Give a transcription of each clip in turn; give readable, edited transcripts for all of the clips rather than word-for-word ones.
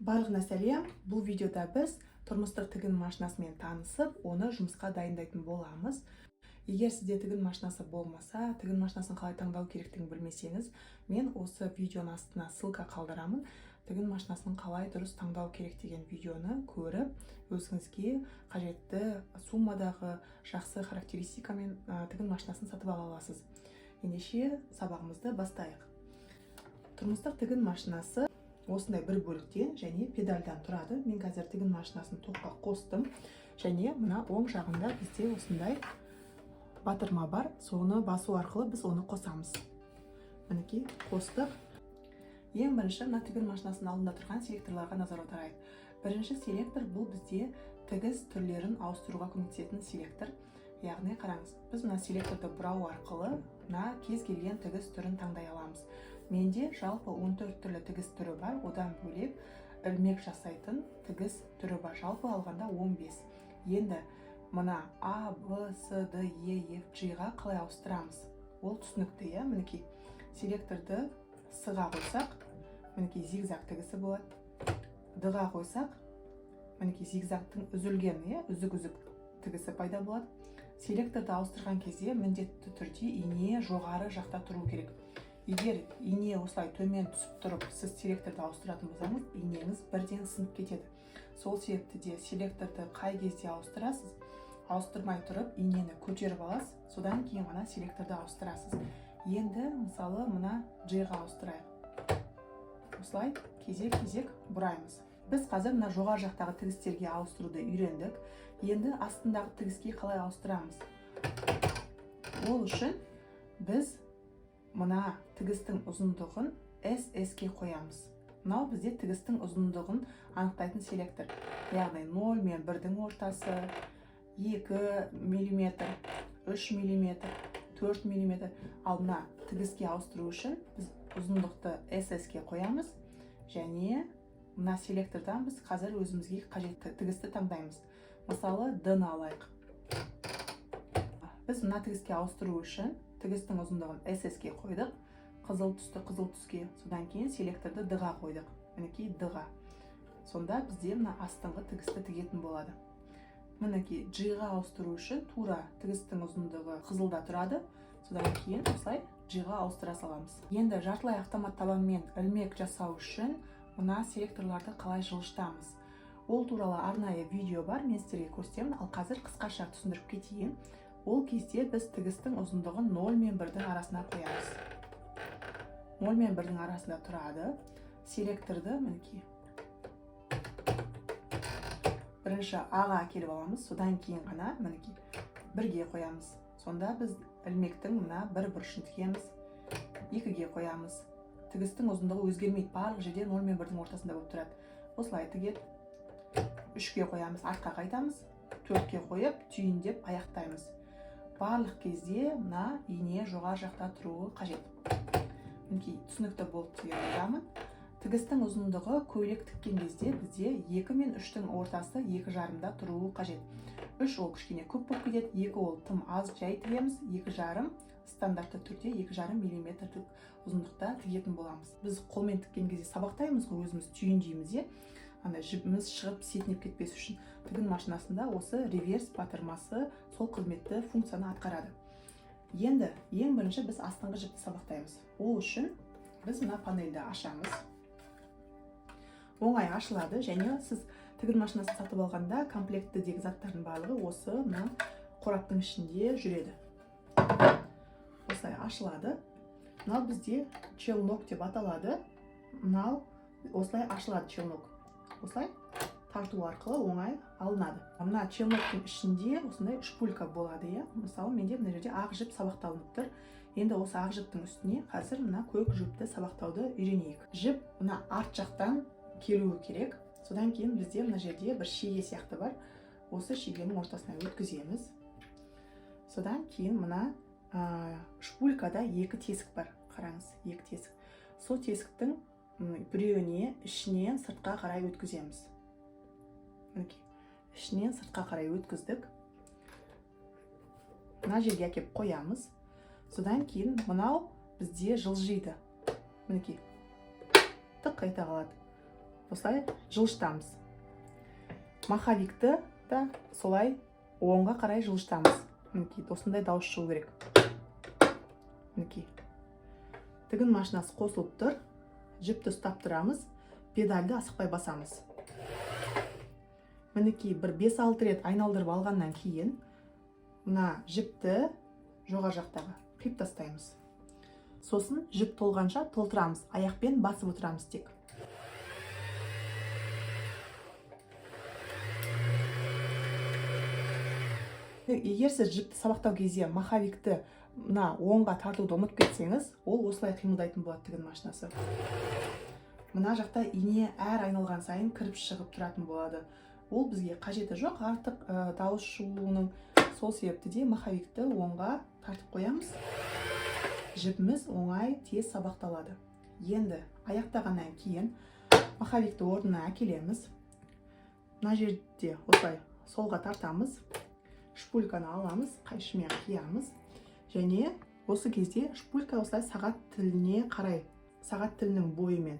Барлығына сәлем. Бұл видеода біз тұрмыстық тігін машинасымен танысып, оны жұмысқа дайындайтын боламыз. Егер сізде тігін машинасы болмаса, тігін машинасын қалай таңдау керектігін білмесеңіз, мен осы видеоның астына ссылка қалдырамын. Тігін машинасын қалай дұрыс таңдау керек деген видеоны көріп, өзіңізге қажетті суммадағы жақсы характеристикамен тігін машинасын сатып ала аласыз. Ендеше сабағымызды бастайық. Тұрмыстық тігін машинасы осындай бір бөліктен және педальдан тұрады. Мен қазір тігін машинасын тоққа қостым. Және мына оң жағында бізде осындай батырма бар. Соны басу арқылы біз оны қосамыз. Мінекей, қостық. Ең бірінші мына тігін машинасының алдында тұрған селекторларға назар аударайық. Бірінші селектор бұл бізде тігіс түрлерін ауыстыруға көмектесетін селектор. Яғни қараңыз, біз мына селекторды бұрау арқылы мына кез келген тігіс түрін таңдай аламыз. Менде жалпы 14 түрлі тігіс түрі бар, одан бөлек ілмек жасайтын тігіс түрі бар. Жалпы алғанда 15. Енді мына А, Б, С, Д, Е, Ф, G-ға қалай ауыстырамыз? Ол түсінікті, иә? Мінекей, селекторды С-ға қойсақ, мінекей зигзаг тігісі болады. Д-ға қойсақ, мінекей зигзагтың үзілген, иә, үзік-үзік тігісі пайда болады. Селекторды ауыстырған кезде міндетті түрде ине жоғары жақта тұру керек. Егер ине осылай төмен түсіп тұрып, сіз селекторды ауыстыратын болсаңыз, инеңіз бірден сынып кетеді. Сол себепті де селекторды қай кезде ауыстырасыз? Ауыстырмай тұрып, инені көтеріп аласыз, содан кейін ғана селекторды ауыстырасыз. Енді мысалы мына G-ға ауыстырайық. Осылай кезек-кезек бұраймыз. Біз қазір мына жоғары жақтағы тігістерге ауыстыруды үйрендік. Енді астындағы тігіске қалай ауыстырамыз? Ол үшін біз мына тігістің ұзындығын SS-ке қоямыз. Мынау бізде тігістің ұзындығын анықтайтын селектор. Яғни 0 мен 1-дің ортасы, 2 мм, 3 мм, 4 мм. Ал мына тігіске ауыстыру үшін біз ұзындықты SS-ке қоямыз. Және мына селектордан біз қазір өзімізге қажетті тігісті таңдаймыз. Мысалы, D-ны алайық. Біз мына тігіске ауыстыру үшін тігістің ұзындығын SS-ке қойдық, қызыл түсті қызыл түске, содан кейін селекторды D-ға қойдық, мінекей D-ға. Сонда бізде мына астыңғы тігісті тігетін болады. Мінекей G-ға ауыстыру үшін тура тігістің ұзындығы қызылда тұрады, содан кейін осылай G-ға ауыстыра саламыз. Енді жартылай автомат табанмен ілмек жасау үшін мына селекторларды қалай жылжытамыз? Ол туралы арнайы видео бар, мен сіздерге көрсетемін, ал қазір қысқаша түсіндіріп кетейін. Ол кезде біз тігістің ұзындығын 0 мен 1-дің арасына қоямыз. 0 мен 1-дің арасында тұрады. Селекторды мінекей бірінші А-ға келіп аламыз, содан кейін ғана мінекей 1-ге қоямыз. Сонда біз ілмектің мына бір бұрышын тігеміз, 2-ге қоямыз. Тігістің ұзындығы өзгермейді, барлық жерде 0 мен 1-дің ортасында болып тұрады. Осылай тігеді. 3-ге қоямыз, артқа қайтамыз, 4-ге қойып, түйіндеп аяқтаймыз. Барлық кезде мына ине жоғары жақта тұруы қажет. Мінекей түсінікті болды деген ойдамын. Тігістің ұзындығы көйлек тіккен кезде бізде 2 мен 3-дің ортасы 2,5-да тұруы қажет. 3 ол кішкене көп болып кетеді, 2 ол тым аз жай тігеміз, 2,5 стандартты түрде 2,5 мм ұзындықта тігетін боламыз. Біз қолмен тіккен кезде сабақтаймыз ғой, өзіміз түйіндейміз, жібіміз шығып сетінеп кетпес үшін. Тігін машинасында осы реверс батырмасы сол қызметті функцияны атқарады. Енді ең бірінші біз астыңғы жіпті сабақтаймыз. Ол үшін біз мына панельді ашамыз. Оңай ашылады, және сіз тігін машинасын сатып алғанда комплектідегі заттардың барлығы осы мына қораптың ішінде жүреді. Осылай ашылады. Мынау бізде челнок деп аталады. Мынау осылай ашылады челнок. Осылай тарту арқылы оңай алынады. Мына челноктың ішінде осындай шпулька болады, иә. Мысалы, менде мына жерде ақ жіп сабақталынып тұр. Енді осы ақ жіптің үстіне қазір мына көк жіпті сабақтауды үйренейік. Жіп мына арт жақтан келуі керек. Содан кейін бізде мына жерде бір шеге сияқты бар. Осы шегенің ортасына өткіземіз. Содан кейін мына шпулькада 2 тесік бар. Қараңыз, 2 тесік. Сол тесіктің біреуіне ішінен сыртқа қарай өткіземіз. Мінекей, ішінен сыртқа қарай өткіздік. Мына жерге әкеп қоямыз. Содан кейін мынау бізде жылжиды. Мінекей, тық қайта қалады. осылай жылжытамыз. Маховикті да солай оңға қарай жылжытамыз. Мінекей, осындай дауыс шығу керек. Мінекей. Тігін машинасы қосылып тұр. Жіпті ұстап тұрамыз. Педальды асықпай басамыз. Мінекей, бір 5-6 рет айналдырып алғаннан кейін мына жіпті жоғары жақтағы қиып тастаймыз. Сосын жіп толғанша толтырамыз. Аяқпен басып отырамыз тек. Егер сіз жіпті сабақтау кезде маховикті оңға тартуды ұмытып кетсеңіз, ол осылай қимылдайтын болады тігін машинасы. Мына жақта ине әр айналған сайын кіріп шығып тұратын болады. Ол бізге қажеті жоқ, артық дауыс шығуының. Сол себепті де маховикті оңға тартып қоямыз. Жіпіміз оңай тез сабақталады. Енді аяқтағаннан кейін маховикті орнына әкелеміз. Мына жерде осылай солға тартамыз. Шпульканы аламыз, қайшымен қиямыз. Және осы кезде шпулька осылай сағат тіліне қарай, сағат тілінің бойымен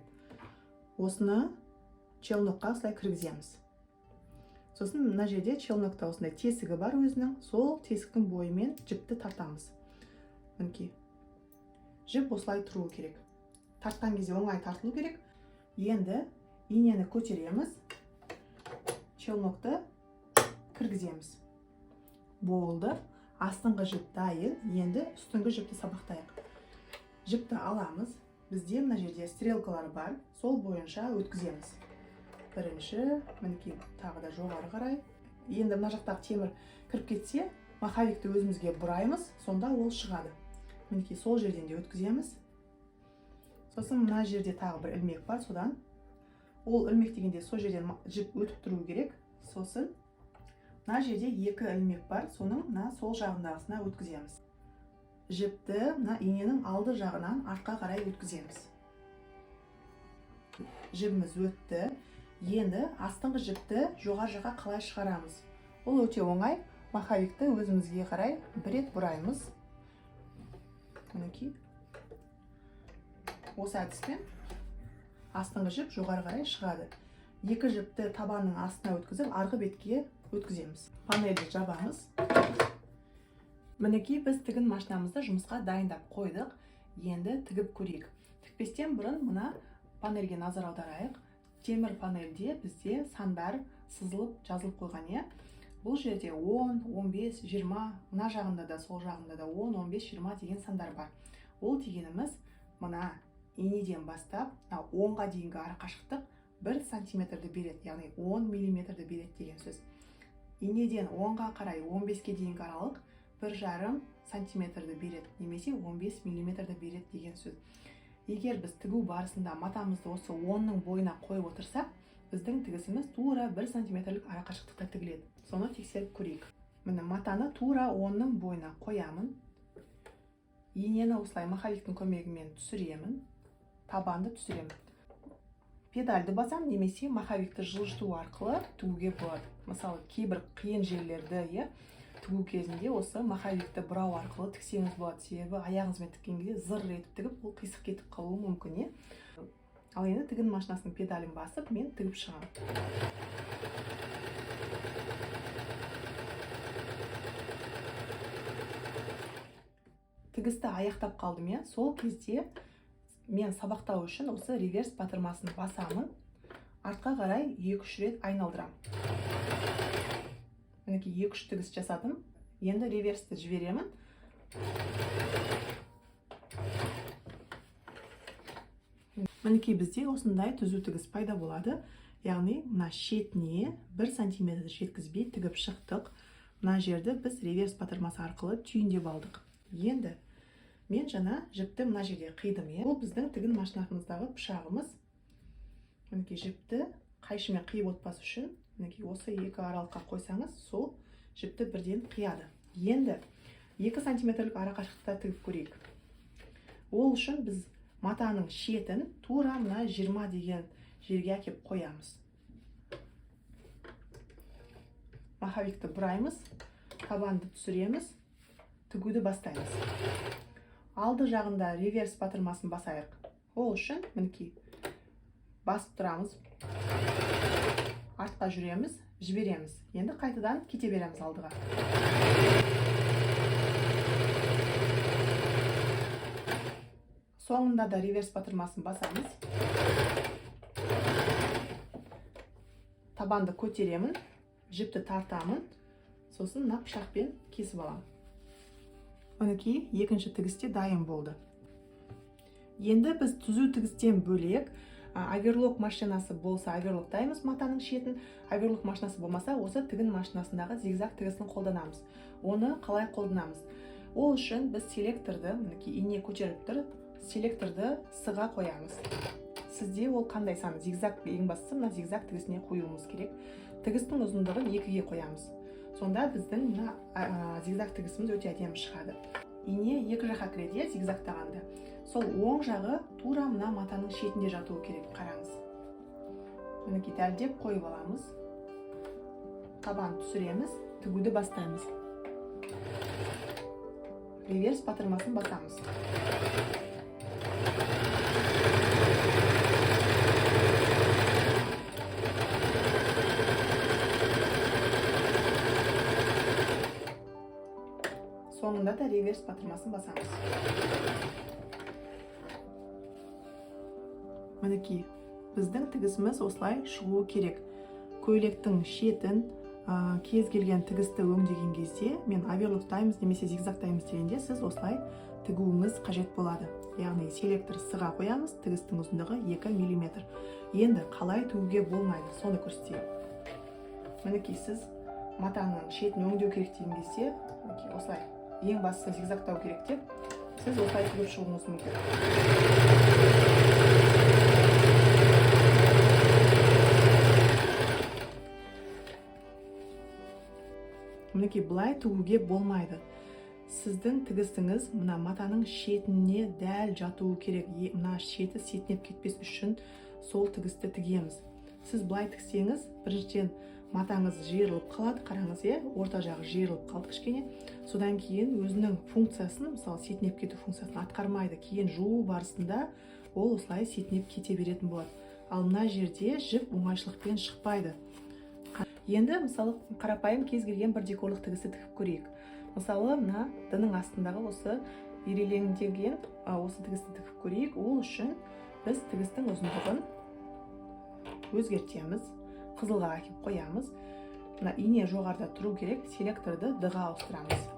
осыны челнокқа осылай кіргіземіз. Сосын мына жерде челнокта осындай тесігі бар өзінің, сол тесіктің бойымен жіпті тартамыз. Мінекей. Жіп осылай тұруы керек. Тартқан кезде оңай тартылу керек. Енді инені көтереміз, челнокты кіргіземіз. Болды. Астыңғы жіп дайын, енді үстіңгі жіпті сабақтайық. Жіпті аламыз. Бізде мына жерде стрелкалар бар, сол бойынша өткіземіз. Бірінші, мінекей, тағы да жоғары қарай. Енді мына жақтағы темір кіріп кетсе, маховикті өзімізге бұраймыз, сонда ол шығады. Мінекей, сол жерден де өткіземіз. Сосын мына жерде тағы бір ілмек бар, содан. Ол ілмек дегенде сол жерден жіп өтіп тұру керек. Сосын мына жерде екі ілмек бар, соның сол жағындағысына өткіземіз. Жіпті иненің алды жағынан артқа қарай өткіземіз. Жібіміз өтті. Енді астыңғы жіпті жоғары жаққа қалай шығарамыз? Ол өте оңай. Маховикті өзімізге қарай бір рет бұраймыз. Мінекей. Осы әдіспен астыңғы жіп жоғары қарай шығады. Екі жіпті табанның астына өткізіп, арғы бетке өткіземіз. Панельді жабамыз. Мінекей, біз тігін машинамызды жұмысқа дайындап қойдық. Енді тігіп көрейік. Тікпестен бұрын мына панельге назар аударайық. Темір панельде бізде сандар сызылып, жазылып қойған. Бұл жерде 10, 15, 20, мына жағында да, сол жағында да 10, 15, 20 деген сандар бар. Ол дегеніміз мына инеден бастап 10-ға дейінгі арақашықтық 1 сантиметрді береді, яғни 10 миллиметрді береді деген сөз. Инеден 10-ға қарай 15-ке дейінгі аралық 1,5 сантиметрді береді, немесе 15 миллиметрді береді деген сөз. Егер біз тігу барысында матамызды осы 10-ның бойына қойып отырсақ, біздің тігісіміз тура 1 сантиметрлік арақашықтықта тігіледі. Соны тексеріп көрейік. Міне матаны тура 10-ның бойына қоямын. Инені осылай маховиктің көмегімен түсіремін. Табанды түсіремін. Педальды басам, немесе маховикті жылжыту арқылы тігуге болады. Мысалы, кейбір қиын жерлерді тігу кезінде осы маховикті бұрау арқылы тіксеңіз болады. Себебі аяғыңызбен тіккен кезде зыр етіп тігіп, ол қисық кетіп қалуы мүмкін. Ал енді тігін машинасының педалін басып, мен тігіп шығамын. Тігісті аяқтап қалдым. Сол кезде мен сабақтау үшін осы реверс батырмасын басамын. Артқа қарай 2-3 рет айналдырам. Мінекей 2-3 тігіс жасадым. Енді реверсті жіберемін. Мінекей бізде осындай түзу тігіс пайда болады. Яғни, мына шетіне 1 сантиметр жеткізбей тігіп шықтық. Мына жерді біз реверс батырмасы арқылы түйіндеп алдық. Енді мен жаңа жіпті мына жерде қидым. Бұл біздің тігін машинасымыздағы пышағымыз. Мінекей жіпті қайшымен қиып отпас үшін, мінекей осы екі аралыққа қойсаңыз, сол жіпті бірден қияды. Енді 2 сантиметрлік арақашықтықта тігіп көрейік. Ол үшін біз матаның шетін тура мына 20 деген жерге әкеп қоямыз. Маховикті бұраймыз, табанды түсіреміз, тігуді бастаймыз. Алды жағында реверс батырмасын басайық. Ол үшін мінекей басып тұрамыз, артқа жүреміз, жібереміз. Енді қайтадан кете береміз алдыға. Соңында да реверс батырмасын басамыз. Табанды көтеремін, жіпті тартамын, сосын мына пышақпен кесіп аламын. Мінекей, екінші тігісте дайын болды. Енді біз түзу тігістен бөлек оверлок машинасы болса оверлоктаймыз матаның шетін, оверлок машинасы болмаса осы тігін машинасындағы зигзаг тігісін қолданамыз. Оны қалай қолданамыз? Ол үшін біз селекторды, мінекей ине көтеріп тұр, селекторды сыға қоямыз. Сізде ол қандай сан? Зигзаг, ең бастысы мына зигзаг тігісіне қоюымыз керек. Тігістің ұзындығын 2-ге қоямыз. Сонда біздің мына зигзаг тігісіміз өте әдемі шығады. Ине екі жаққа кіреді, зигзагтағанда. Сол оң жағы тура мына матаның шетінде жатуы керек, қараңыз. Мінекей дәлдеп қойып аламыз. Табан түсіреміз, тігуді бастаймыз. Реверс батырмасын басамыз. Соңында да реверс батырмасын басамыз. Мінекей, біздің тігісіміз осылай шығуы керек. Көйлектің шетін, кез келген тігісті өңдеген кезде, мен оверлоктаймыз немесе зигзагтаймыз дегенде, сіз осылай тігуіңіз қажет болады. Яғни селектор сыға қоямыз, тігістің ұзындығы 2 мм. Енді қалай тігуге болмайды, соны көрсетейін. Мінекей, сіз матаның шетін өңдеу керек деген кезде, осылай ең бастысы зигзагтау керек деп, сіз осылай тігіп шығуыңыз мүмкін. Мінекей, бұлай тігуге болмайды. Сіздің тігістіңіз мына матаның шетіне дәл жатуы керек. Мына шеті сетінеп кетпес үшін сол тігісті тігеміз. Сіз бұлай тіксеңіз, біріншіден матаңыз жиырылып қалады, қараңыз, орта жағы жиырылып қалды кішкене. Содан кейін өзінің функциясын, мысалы сетінеп кету функциясын атқармайды. Кейін жуу барысында ол осылай сетінеп кете беретін болады. Ал мына жерде жіп оңайшылықпен шықпайды. Енді мысалы қарапайым кез келген бір декорлық тігісті тігіп көрейік. Мысалы мына дының астындағы осы ирелеңдеген осы тігісті тігіп көрейік. Ол үшін біз тігістің ұзындығын өзгертеміз, қызылға әкеп қоямыз. Мына ине жоғарыда тұру керек, селекторды дыға ауыстырамыз.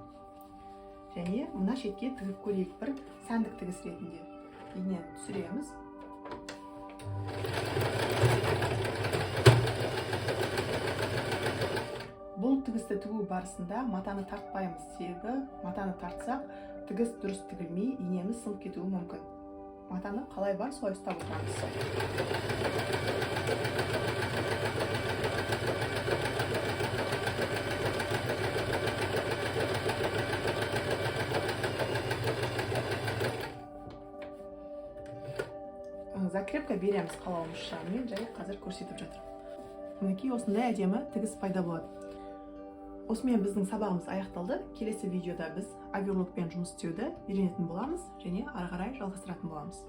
Және мына шетке тігіп көрейік бір сәндік тігіс ретінде. Ине түсіреміз. Бұл тігісті тігу барысында матаны тартпаймыз. Себебі матаны тартсақ, тігіс дұрыс тігілмей, инеміз сынып кетуі мүмкін. Матаны қалай бар, солай ұстап отырамыз. Закрепка береміз қалауымызша. Мен жай қазір көрсетіп жатыр. Мінекей, осындай әдемі тігіс пайда болады. Осымен біздің сабағымыз аяқталды. Келесі видеода біз оверлокпен жұмыс істеуді үйренетін боламыз және ары қарай жалғастыратын боламыз.